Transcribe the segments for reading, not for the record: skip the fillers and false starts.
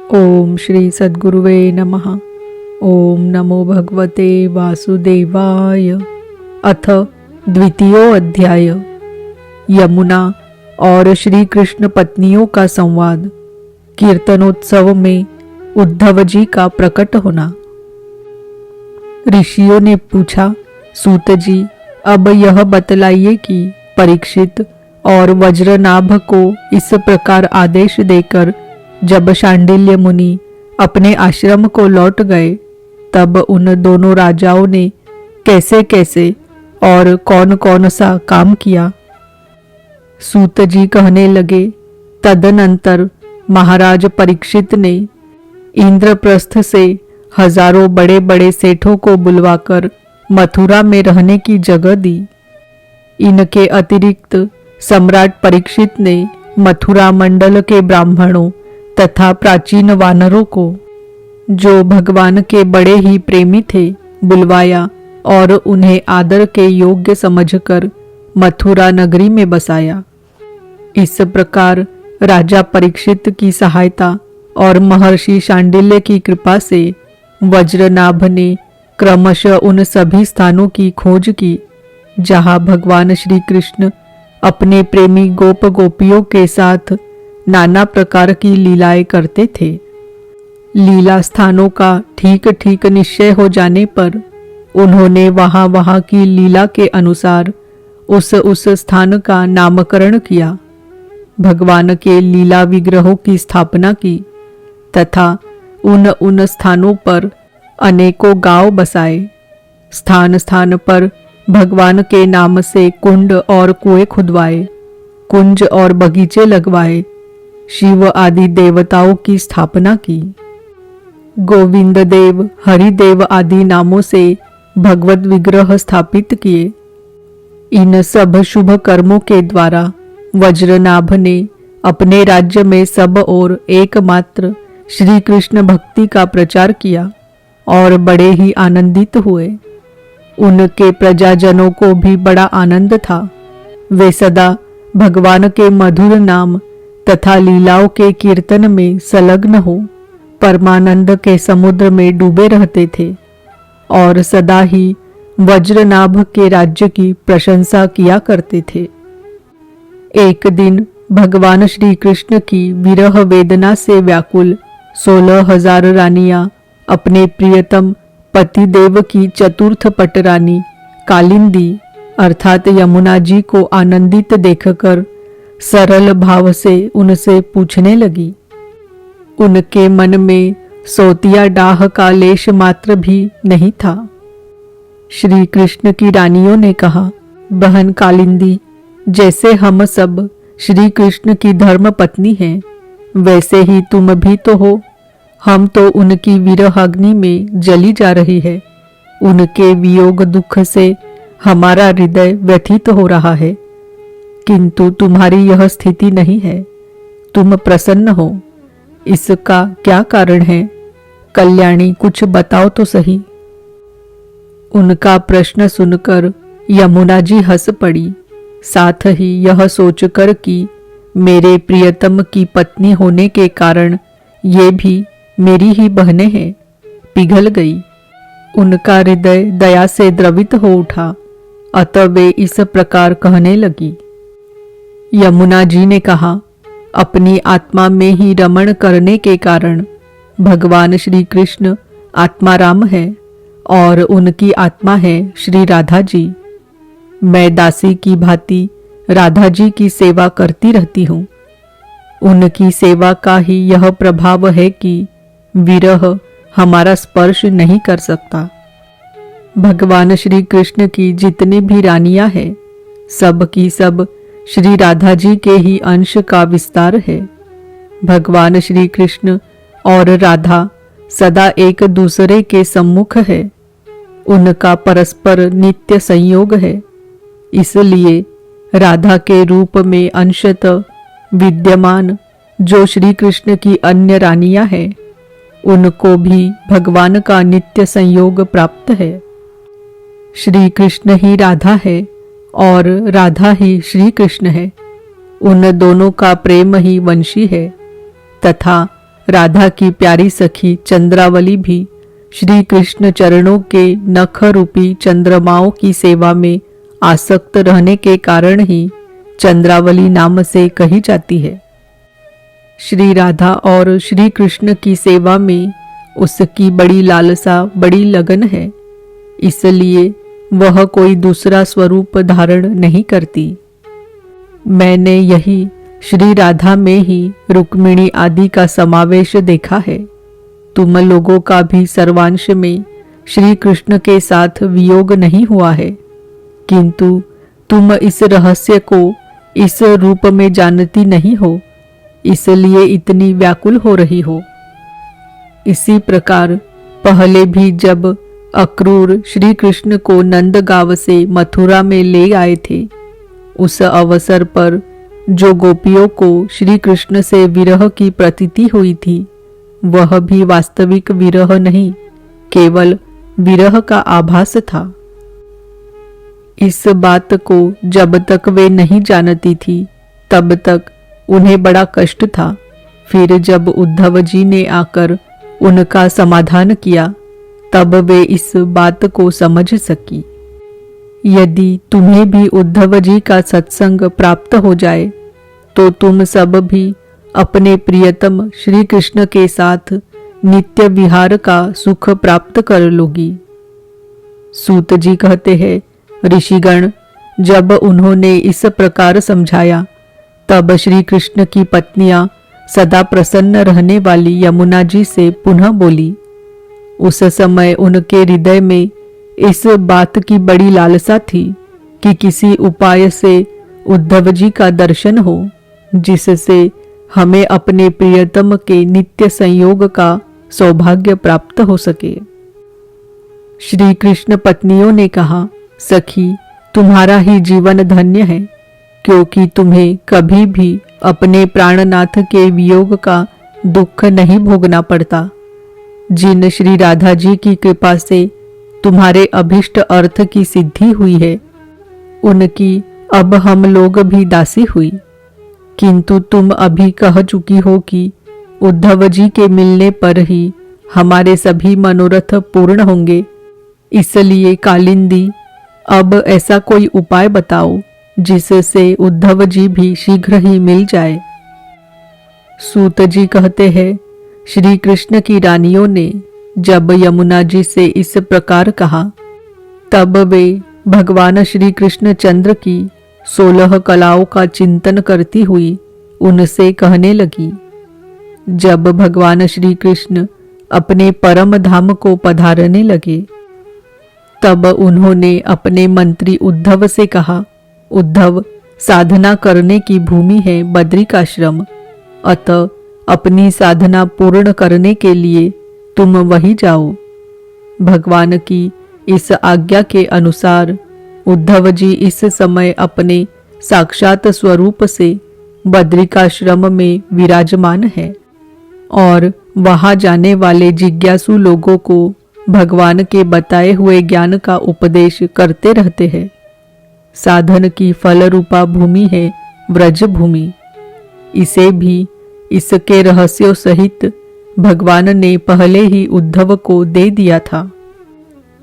ओम श्री सद्गुरुवे नमः। ओम नमो भगवते वासुदेवाय। अथ द्वितीयो अध्याय। यमुना और श्री कृष्ण पत्नियों का संवाद। कीर्तनोत्सव में उद्धव जी का प्रकट होना। ऋषियों ने पूछा, सूत जी, अब यह बतलाइए कि परीक्षित और वज्रनाभ को इस प्रकार आदेश देकर जब शांडिल्य मुनि अपने आश्रम को लौट गए, तब उन दोनों राजाओं ने कैसे कैसे और कौन कौन सा काम किया। सूत जी कहने लगे, तदनंतर महाराज परीक्षित ने इंद्रप्रस्थ से हजारों बड़े बड़े सेठों को बुलवाकर मथुरा में रहने की जगह दी। इनके अतिरिक्त सम्राट परीक्षित ने मथुरा मंडल के ब्राह्मणों तथा प्राचीन वानरों को, जो भगवान के बड़े ही प्रेमी थे, बुलवाया और उन्हें आदर के योग्य समझकर मथुरा नगरी में बसाया। इस प्रकार राजा परीक्षित की सहायता और महर्षि शांडिल्य की कृपा से वज्रनाभ ने क्रमशः उन सभी स्थानों की खोज की जहाँ भगवान श्री कृष्ण अपने प्रेमी गोप गोपियों के साथ नाना प्रकार की लीलाएं करते थे। लीला स्थानों का ठीक ठीक निश्चय हो जाने पर उन्होंने वहाँ की लीला के अनुसार उस स्थान का नामकरण किया, भगवान के लीला विग्रहों की स्थापना की तथा उन स्थानों पर अनेकों गांव बसाए। स्थान स्थान पर भगवान के नाम से कुंड और कुएं खुदवाए, कुंज और बगीचे लगवाए, शिव आदि देवताओं की स्थापना की। गोविंद देव, हरिदेव आदि नामों से भगवत विग्रह स्थापित किए। इन सब शुभ कर्मों के द्वारा वज्रनाभ ने अपने राज्य में सब और एकमात्र श्री कृष्ण भक्ति का प्रचार किया और बड़े ही आनंदित हुए। उनके प्रजाजनों को भी बड़ा आनंद था। वे सदा भगवान के मधुर नाम तथा लीलाओं के कीर्तन में संलग्न हो परमानंद के समुद्र में डूबे रहते थे और सदा ही वज्रनाभ के राज्य की प्रशंसा किया करते थे। एक दिन भगवान श्री कृष्ण की विरह वेदना से व्याकुल 16,000 रानियां अपने प्रियतम पतिदेव की चतुर्थ पटरानी कालिंदी अर्थात यमुना जी को आनंदित देखकर सरल भाव से उनसे पूछने लगी। उनके मन में सोतिया डाह का लेश मात्र भी नहीं था। श्री कृष्ण की रानियों ने कहा, बहन कालिंदी, जैसे हम सब श्री कृष्ण की धर्म पत्नी हैं, वैसे ही तुम भी तो हो। हम तो उनकी विरह अग्नि में जली जा रही है। उनके वियोग दुख से हमारा हृदय व्यथित हो रहा है, किंतु तुम्हारी यह स्थिति नहीं है। तुम प्रसन्न हो, इसका क्या कारण है? कल्याणी, कुछ बताओ तो सही। उनका प्रश्न सुनकर यमुना जी हंस पड़ी, साथ ही यह सोचकर कि मेरे प्रियतम की पत्नी होने के कारण ये भी मेरी ही बहनें हैं, पिघल गई। उनका हृदय दया से द्रवित हो उठा, अतः वे इस प्रकार कहने लगी। यमुना जी ने कहा, अपनी आत्मा में ही रमण करने के कारण भगवान श्री कृष्ण आत्माराम है और उनकी आत्मा है श्री राधा जी। मैं दासी की भांति राधा जी की सेवा करती रहती हूँ। उनकी सेवा का ही यह प्रभाव है कि विरह हमारा स्पर्श नहीं कर सकता। भगवान श्री कृष्ण की जितनी भी रानियां हैं, सब की सब श्री राधा जी के ही अंश का विस्तार है। भगवान श्री कृष्ण और राधा सदा एक दूसरे के सम्मुख है। उनका परस्पर नित्य संयोग है। इसलिए राधा के रूप में अंशतः विद्यमान जो श्री कृष्ण की अन्य रानियां हैं, उनको भी भगवान का नित्य संयोग प्राप्त है। श्री कृष्ण ही राधा है और राधा ही श्री कृष्ण है। उन दोनों का प्रेम ही वंशी है तथा राधा की प्यारी सखी चंद्रावली भी श्री कृष्ण चरणों के नख रूपी चंद्रमाओं की सेवा में आसक्त रहने के कारण ही चंद्रावली नाम से कही जाती है। श्री राधा और श्री कृष्ण की सेवा में उसकी बड़ी लालसा, बड़ी लगन है, इसलिए वह कोई दूसरा स्वरूप धारण नहीं करती। मैंने यही श्री राधा में ही रुक्मिणी आदि का समावेश देखा है। तुम लोगों का भी सर्वांश में श्री कृष्ण के साथ वियोग नहीं हुआ है, किंतु तुम इस रहस्य को इस रूप में जानती नहीं हो, इसलिए इतनी व्याकुल हो रही हो। इसी प्रकार पहले भी जब अक्रूर श्री कृष्ण को नंदगांव से मथुरा में ले आए थे, उस अवसर पर जो गोपियों को श्री कृष्ण से विरह की प्रतीति हुई थी, वह भी वास्तविक विरह नहीं, केवल विरह का आभास था। इस बात को जब तक वे नहीं जानती थी, तब तक उन्हें बड़ा कष्ट था। फिर जब उद्धव जी ने आकर उनका समाधान किया, तब वे इस बात को समझ सकी। यदि तुम्हें भी उद्धव जी का सत्संग प्राप्त हो जाए, तो तुम सब भी अपने प्रियतम श्री कृष्ण के साथ नित्य विहार का सुख प्राप्त कर लोगी। सूत जी कहते हैं, ऋषिगण जब उन्होंने इस प्रकार समझाया, तब श्री कृष्ण की पत्नियां सदा प्रसन्न रहने वाली यमुना जी से पुनः बोली। उस समय उनके हृदय में इस बात की बड़ी लालसा थी कि किसी उपाय से उद्धव जी का दर्शन हो, जिससे हमें अपने प्रियतम के नित्य संयोग का सौभाग्य प्राप्त हो सके। श्री कृष्ण पत्नियों ने कहा, सखी, तुम्हारा ही जीवन धन्य है, क्योंकि तुम्हें कभी भी अपने प्राणनाथ के वियोग का दुख नहीं भोगना पड़ता। जिन श्री राधा जी की कृपा से तुम्हारे अभिष्ट अर्थ की सिद्धि हुई है, उनकी अब हम लोग भी दासी हुई। किंतु तुम अभी कह चुकी हो कि उद्धव जी के मिलने पर ही हमारे सभी मनोरथ पूर्ण होंगे, इसलिए कालिंदी अब ऐसा कोई उपाय बताओ जिससे उद्धव जी भी शीघ्र ही मिल जाए। सूत जी कहते हैं, श्री कृष्ण की रानियों ने जब यमुना जी से इस प्रकार कहा, तब वे भगवान श्री कृष्ण चंद्र की 16 कलाओं का चिंतन करती हुई उनसे कहने लगी। जब भगवान श्री कृष्ण अपने परम धाम को पधारने लगे, तब उन्होंने अपने मंत्री उद्धव से कहा, उद्धव, साधना करने की भूमि है बद्रिकाश्रम, अतः अपनी साधना पूर्ण करने के लिए तुम वही जाओ। भगवान की इस आज्ञा के अनुसार उद्धव जी इस समय अपने साक्षात स्वरूप से बद्रिकाश्रम में विराजमान है और वहां जाने वाले जिज्ञासु लोगों को भगवान के बताए हुए ज्ञान का उपदेश करते रहते हैं। साधन की फल रूपा भूमि है व्रज भूमि। इसे भी इसके रहस्यों सहित भगवान ने पहले ही उद्धव को दे दिया था,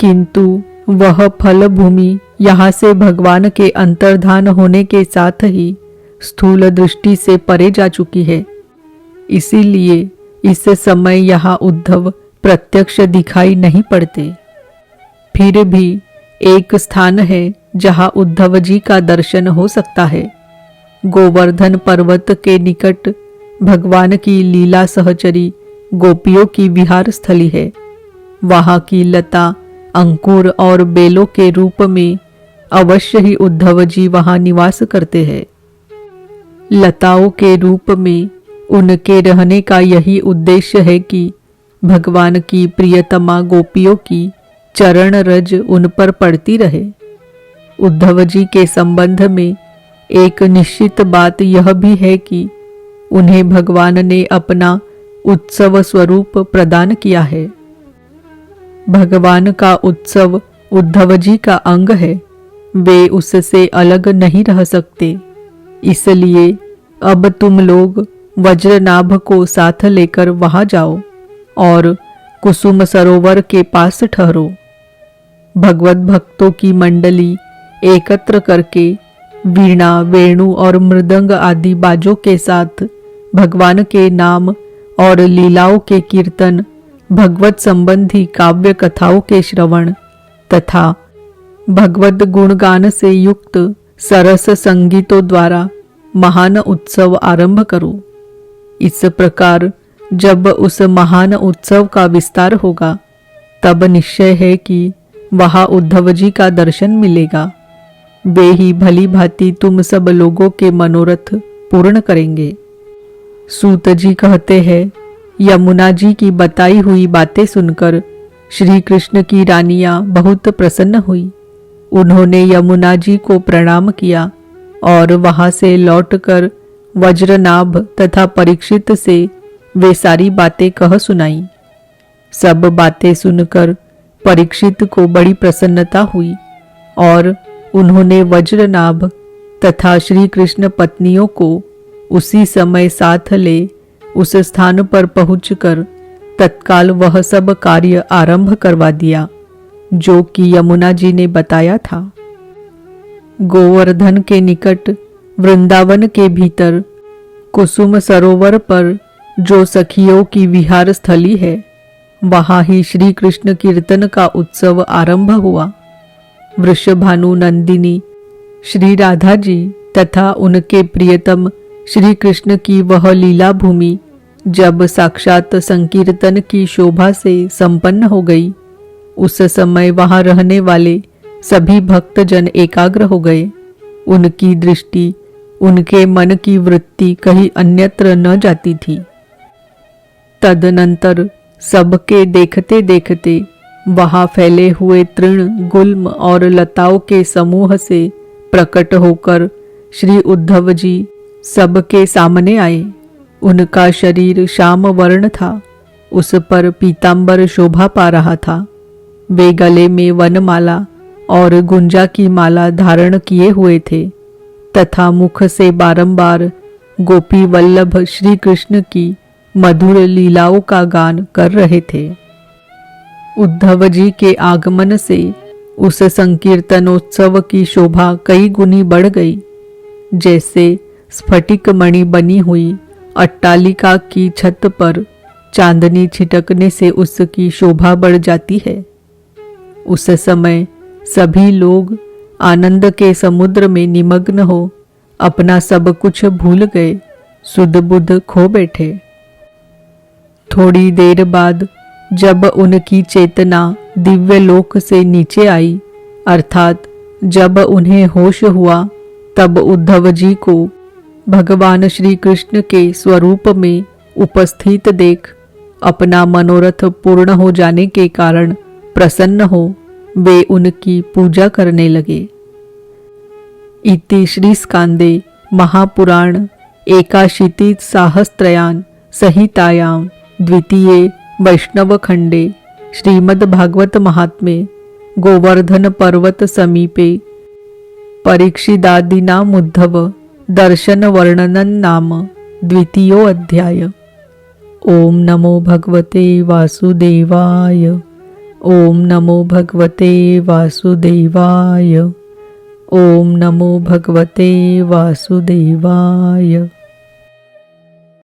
किंतु वह फल भूमि यहाँ से भगवान के अंतर्धान होने के साथ ही स्थूल दृष्टि से परे जा चुकी है। इसीलिए इस समय यहाँ उद्धव प्रत्यक्ष दिखाई नहीं पड़ते। फिर भी एक स्थान है जहाँ उद्धव जी का दर्शन हो सकता है। गोवर्धन पर्वत के निकट भगवान की लीला सहचरी गोपियों की विहार स्थली है। वहां की लता, अंकुर और बेलों के रूप में अवश्य ही उद्धव जी वहां निवास करते हैं। लताओं के रूप में उनके रहने का यही उद्देश्य है कि भगवान की प्रियतमा गोपियों की चरण रज उन पर पड़ती रहे। उद्धव जी के संबंध में एक निश्चित बात यह भी है कि उन्हें भगवान ने अपना उत्सव स्वरूप प्रदान किया है। भगवान का उत्सव उद्धव जी का अंग है, वे उससे अलग नहीं रह सकते। इसलिए अब तुम लोग वज्रनाभ को साथ लेकर वहां जाओ और कुसुम सरोवर के पास ठहरो। भगवत भक्तों की मंडली एकत्र करके वीणा, वेणु और मृदंग आदि बाजों के साथ भगवान के नाम और लीलाओं के कीर्तन, भगवत संबंधी काव्य कथाओं के श्रवण तथा भगवत गुणगान से युक्त सरस संगीतों द्वारा महान उत्सव आरंभ करो। इस प्रकार जब उस महान उत्सव का विस्तार होगा तब निश्चय है कि वहां उद्धव जी का दर्शन मिलेगा। वे ही भली भांति तुम सब लोगों के मनोरथ पूर्ण करेंगे। सूत जी कहते हैं, यमुना जी की बताई हुई बातें सुनकर श्री कृष्ण की रानियां बहुत प्रसन्न हुई। उन्होंने यमुना जी को प्रणाम किया और वहां से लौटकर वज्रनाभ तथा परीक्षित से वे सारी बातें कह सुनाई। सब बातें सुनकर परीक्षित को बड़ी प्रसन्नता हुई और उन्होंने वज्रनाभ तथा श्री कृष्ण पत्नियों को उसी समय साथ ले उस स्थान पर पहुंचकर तत्काल वह सब कार्य आरंभ करवा दिया जो कि यमुना जी ने बताया था। गोवर्धन के निकट वृंदावन के भीतर कुसुम सरोवर पर जो सखियों की विहार स्थली है, वहां ही श्री कृष्ण कीर्तन का उत्सव आरंभ हुआ। वृषभानु नंदिनी श्री राधा जी तथा उनके प्रियतम श्री कृष्ण की वह लीला भूमि जब साक्षात संकीर्तन की शोभा से संपन्न हो गई, उस समय वहां रहने वाले सभी भक्तजन एकाग्र हो गए। उनकी दृष्टि, उनके मन की वृत्ति कहीं अन्यत्र न जाती थी। तदनंतर सबके देखते देखते वहां फैले हुए तृण, गुल्म और लताओं के समूह से प्रकट होकर श्री उद्धव जी सबके सामने आए। उनका शरीर श्याम वर्ण था, उस पर पीतांबर शोभा पा रहा था। वे गले में वनमाला और गुंजा की माला धारण किए हुए थे तथा मुख से बारंबार गोपी वल्लभ श्री कृष्ण की मधुर लीलाओं का गान कर रहे थे। उद्धव जी के आगमन से उस संकीर्तनोत्सव की शोभा कई गुनी बढ़ गई। जैसे स्फटिक मणि बनी हुई अट्टालिका की छत पर चांदनी छिटकने से उसकी शोभा बढ़ जाती है। उस समय सभी लोग आनंद के समुद्र में निमग्न हो अपना सब कुछ भूल गए, सुध बुध खो बैठे। थोड़ी देर बाद जब उनकी चेतना दिव्य लोक से नीचे आई, अर्थात जब उन्हें होश हुआ, तब उद्धव जी को भगवान श्री कृष्ण के स्वरूप में उपस्थित देख अपना मनोरथ पूर्ण हो जाने के कारण प्रसन्न हो वे उनकी पूजा करने लगे। इति श्री स्कांदे महापुराण एकाशीति साहस्त्रयान संहितायां द्वितीये वैष्णव खंडे श्रीमद्भागवत महात्म्ये गोवर्धन पर्वत समीपे परीक्षिदादीनामुद्धव दर्शन वर्णनन नाम द्वितीयो अध्याय। ओम नमो भगवते वासुदेवाय। ओम नमो भगवते वासुदेवाय। ओम नमो भगवते वासुदेवाय।